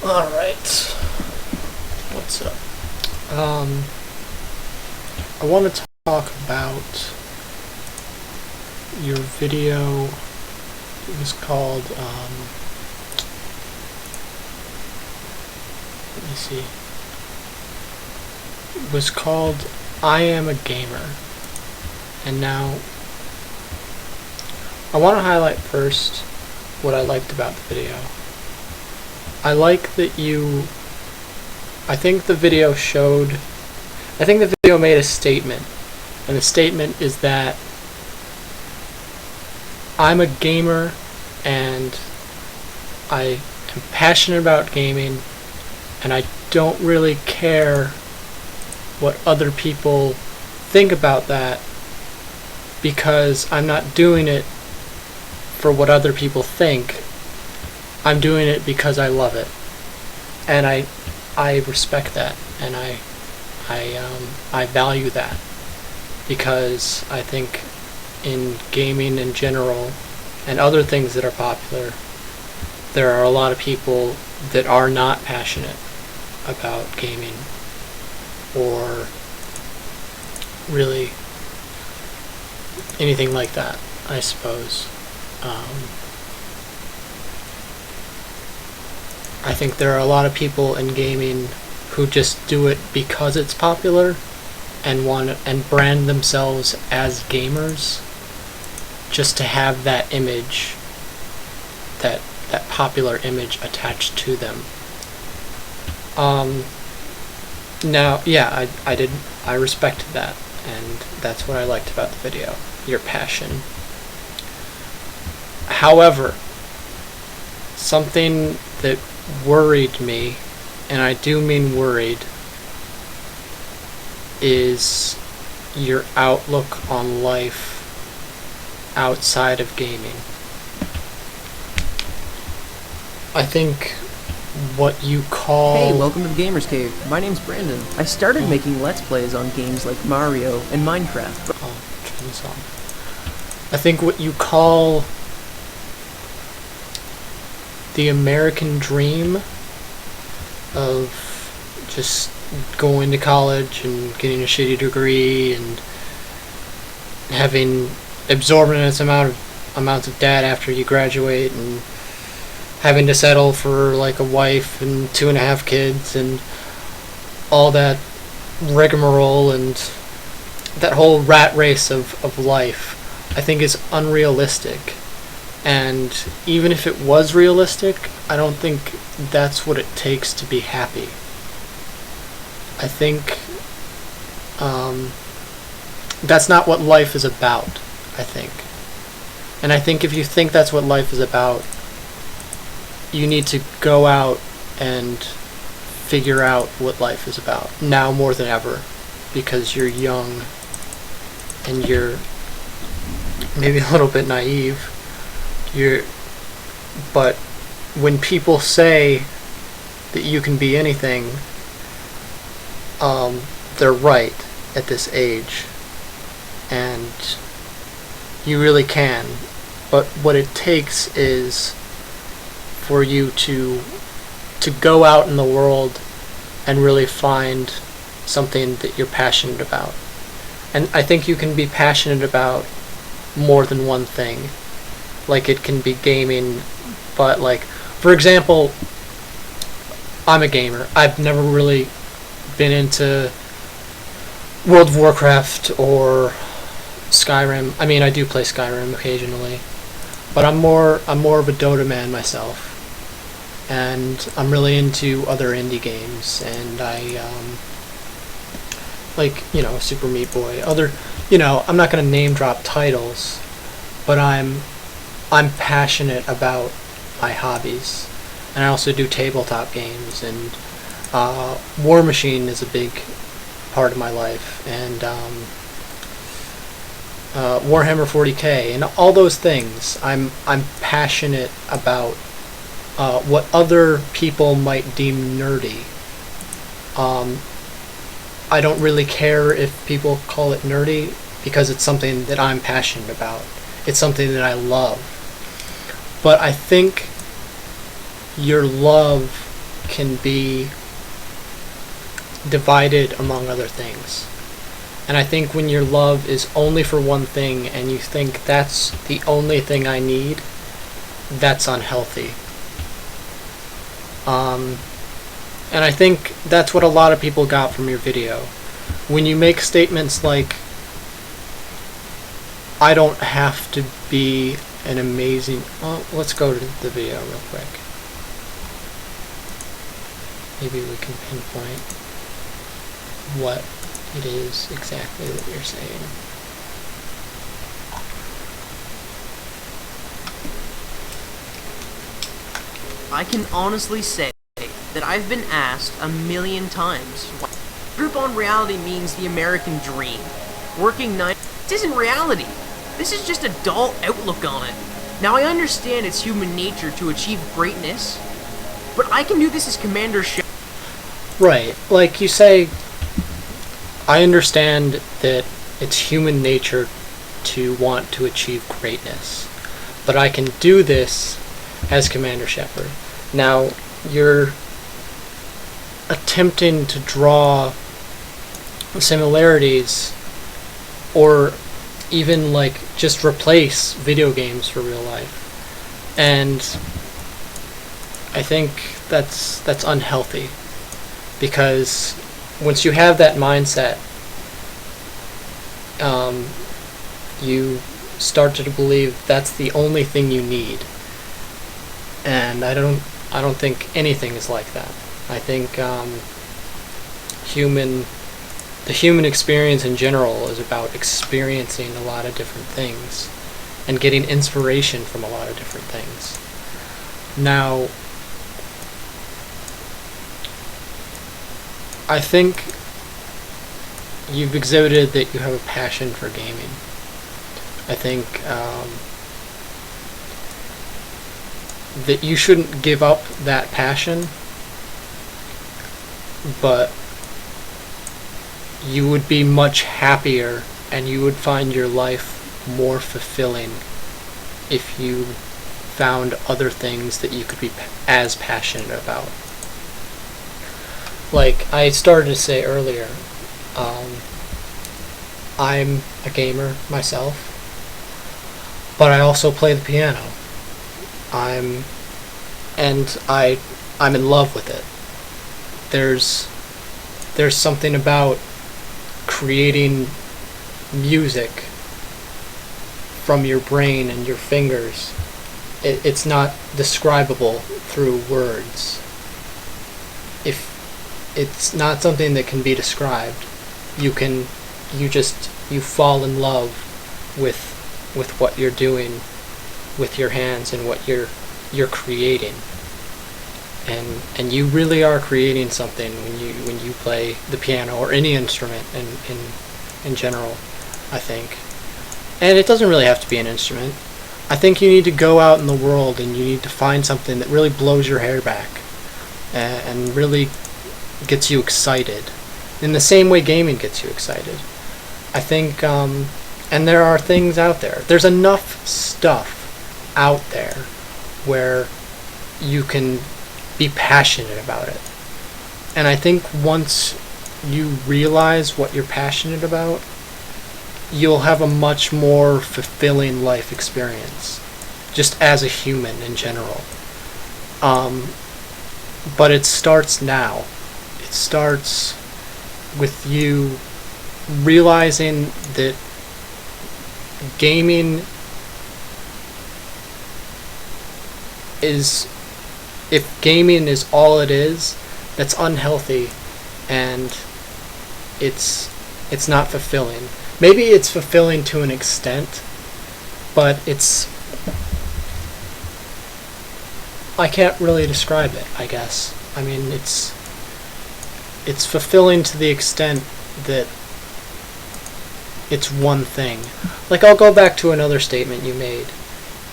Alright. What's up? I want to talk about your video. It was called, let me see. It was called I Am a Gamer. And now, I want to highlight first what I liked about the video. I like that I think the video made a statement, and the statement is that I'm a gamer and I am passionate about gaming, and I don't really care what other people think about that, because I'm not doing it for what other people think. I'm doing it because I love it, and I respect that, and I value that, because I think in gaming in general and other things that are popular, there are a lot of people that are not passionate about gaming or really anything like that, I suppose. I think there are a lot of people in gaming who just do it because it's popular and brand themselves as gamers just to have that image, that popular image attached to them. Now, yeah, I respected that, and that's what I liked about the video, your passion. However, something that worried me, and I do mean worried, is your outlook on life outside of gaming. I think what you call... Hey, welcome to the Gamers Cave. My name's Brandon. I started making Let's Plays on games like Mario and Minecraft. Turn this on. I think what you call the American dream of just going to college and getting a shitty degree and having exorbitant amounts of debt after you graduate and having to settle for like a wife and 2.5 kids and all that rigmarole and that whole rat race of life, I think is unrealistic. And even if it was realistic, I don't think that's what it takes to be happy. I think that's not what life is about, I think. And I think if you think that's what life is about, you need to go out and figure out what life is about, now more than ever, because you're young and you're maybe a little bit naive. But when people say that you can be anything, they're right at this age, and you really can. But what it takes is for you to go out in the world and really find something that you're passionate about. And I think you can be passionate about more than one thing. Like, it can be gaming, but like, for example, I'm a gamer. I've never really been into World of Warcraft or Skyrim. I mean, I do play Skyrim occasionally, but I'm more of a Dota man myself, and I'm really into other indie games, and I like, Super Meat Boy, I'm not gonna name drop titles, but I'm passionate about my hobbies, and I also do tabletop games, and War Machine is a big part of my life, and Warhammer 40k, and all those things. I'm passionate about what other people might deem nerdy. I don't really care if people call it nerdy, because it's something that I'm passionate about. It's something that I love. But I think your love can be divided among other things. And I think when your love is only for one thing and you think that's the only thing I need, that's unhealthy. And I think that's what a lot of people got from your video. When you make statements like, I don't have to be an amazing... Well, let's go to the video real quick. Maybe we can pinpoint what it is exactly that you're saying. I can honestly say that I've been asked a million times why Groupon reality means the American dream. Working 9... This isn't reality. This is just a dull outlook on it. Now I understand it's human nature to achieve greatness, but I can do this as Commander Shep. Right. Like you say, I understand that it's human nature to want to achieve greatness, but I can do this as Commander Shepard. Now, you're attempting to draw similarities, or even like just replace video games for real life, and I think that's unhealthy, because once you have that mindset, you start to believe that's the only thing you need, and I don't think anything is like that. I think the human experience in general is about experiencing a lot of different things and getting inspiration from a lot of different things. Now, I think you've exhibited that you have a passion for gaming. I think that you shouldn't give up that passion, but you would be much happier and you would find your life more fulfilling if you found other things that you could be as passionate about. Like I started to say earlier, I'm a gamer myself, but I also play the piano. I'm in love with it. There's something about creating music from your brain and your fingers. It's not describable through words. If it's not something that can be described, you fall in love with what you're doing with your hands and what you're creating. And you really are creating something when you play the piano or any instrument in general, I think. And it doesn't really have to be an instrument. I think you need to go out in the world and you need to find something that really blows your hair back and really gets you excited in the same way gaming gets you excited. I think and there are things out there. There's enough stuff out there where you can be passionate about it. And I think once you realize what you're passionate about, you'll have a much more fulfilling life experience, just as a human in general. But it starts now. It starts with you realizing that gaming is, if gaming is all it is, that's unhealthy, and it's not fulfilling. Maybe it's fulfilling to an extent, but I can't really describe it, I guess. I mean, it's fulfilling to the extent that it's one thing. Like, I'll go back to another statement you made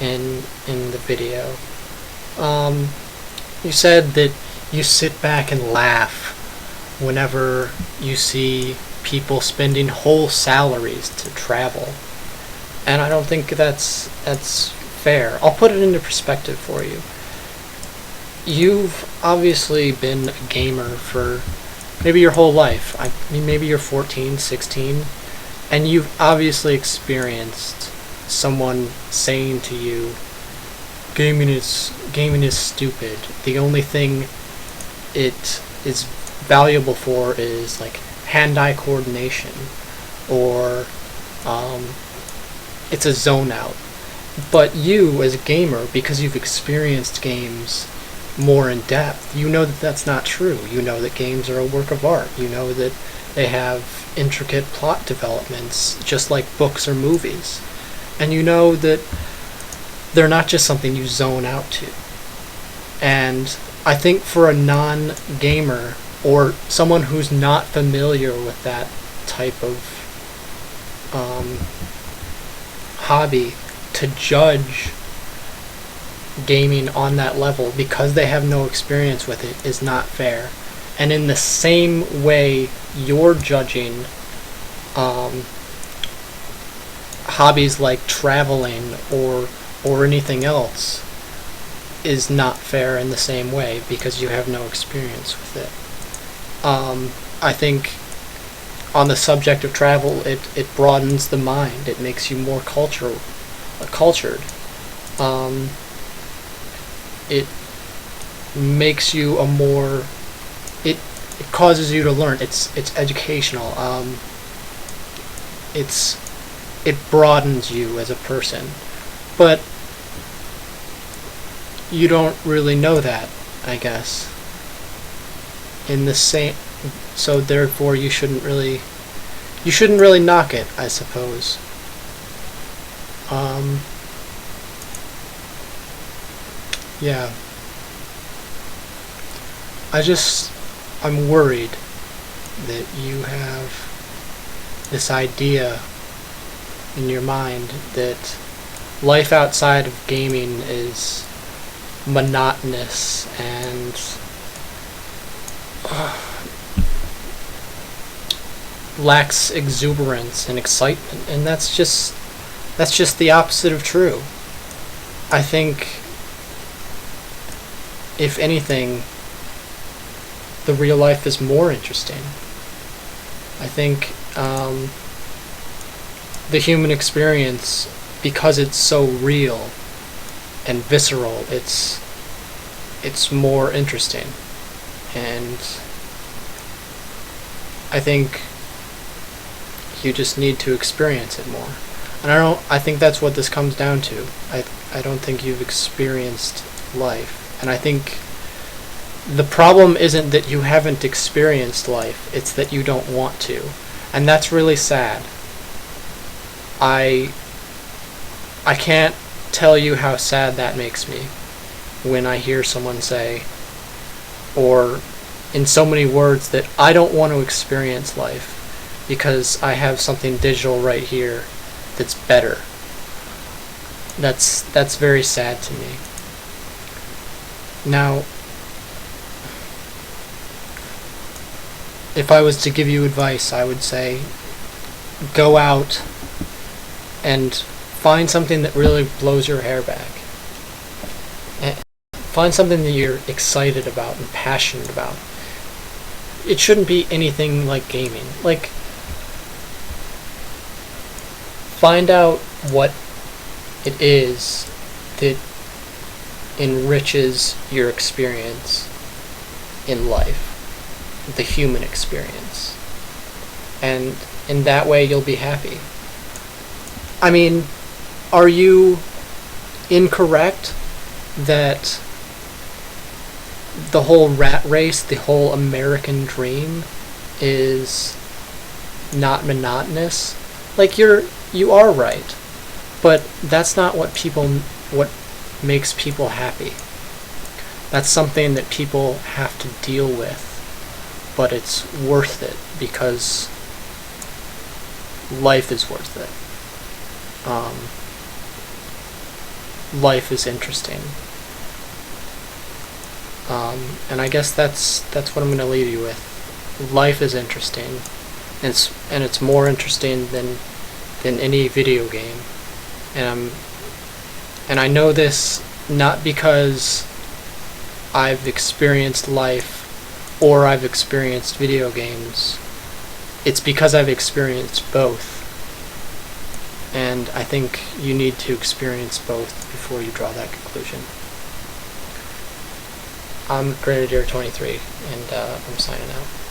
in the video. You said that you sit back and laugh whenever you see people spending whole salaries to travel. And I don't think that's fair. I'll put it into perspective for you. you've obviously been a gamer for maybe your whole life. I mean, maybe you're 14, 16, and you've obviously experienced someone saying to you, gaming is stupid. The only thing it is valuable for is like hand-eye coordination, or um, it's a zone out. But you, as a gamer, because you've experienced games more in depth, you know that that's not true. You know that games are a work of art. You know that they have intricate plot developments, just like books or movies. And you know that they're not just something you zone out to. And I think for a non-gamer, or someone who's not familiar with that type of hobby, to judge gaming on that level because they have no experience with it is not fair. And in the same way you're judging hobbies like traveling or anything else is not fair in the same way because you have no experience with it. I think on the subject of travel, it broadens the mind. It makes you more cultured. It makes you a more. It causes you to learn. It's educational. It broadens you as a person, but you don't really know that, I guess. In the same, so therefore you shouldn't really knock it, I suppose. Yeah. I'm worried that you have this idea in your mind that life outside of gaming is monotonous and lacks exuberance and excitement, and that's just the opposite of true. I think, if anything, the real life is more interesting. I think the human experience, because it's so real and visceral, it's more interesting. And I think you just need to experience it more. And I think that's what this comes down to. I don't think you've experienced life. And I think the problem isn't that you haven't experienced life, it's that you don't want to. And that's really sad. I can't tell you how sad that makes me when I hear someone say, or in so many words, that I don't want to experience life because I have something digital right here that's better. That's very sad to me. Now, if I was to give you advice, I would say go out and find something that really blows your hair back. And find something that you're excited about and passionate about. It shouldn't be anything like gaming. Like, find out what it is that enriches your experience in life, the human experience. And in that way, you'll be happy. I mean, are you incorrect that the whole rat race, the whole American dream is not monotonous? Like, you are right, but that's not what makes people happy. That's something that people have to deal with, but it's worth it because life is worth it. Life is interesting. And I guess that's what I'm going to leave you with. Life is interesting, and it's more interesting than any video game. And I know this not because I've experienced life or I've experienced video games, it's because I've experienced both. And I think you need to experience both before you draw that conclusion. I'm Grenadier 23, and I'm signing out.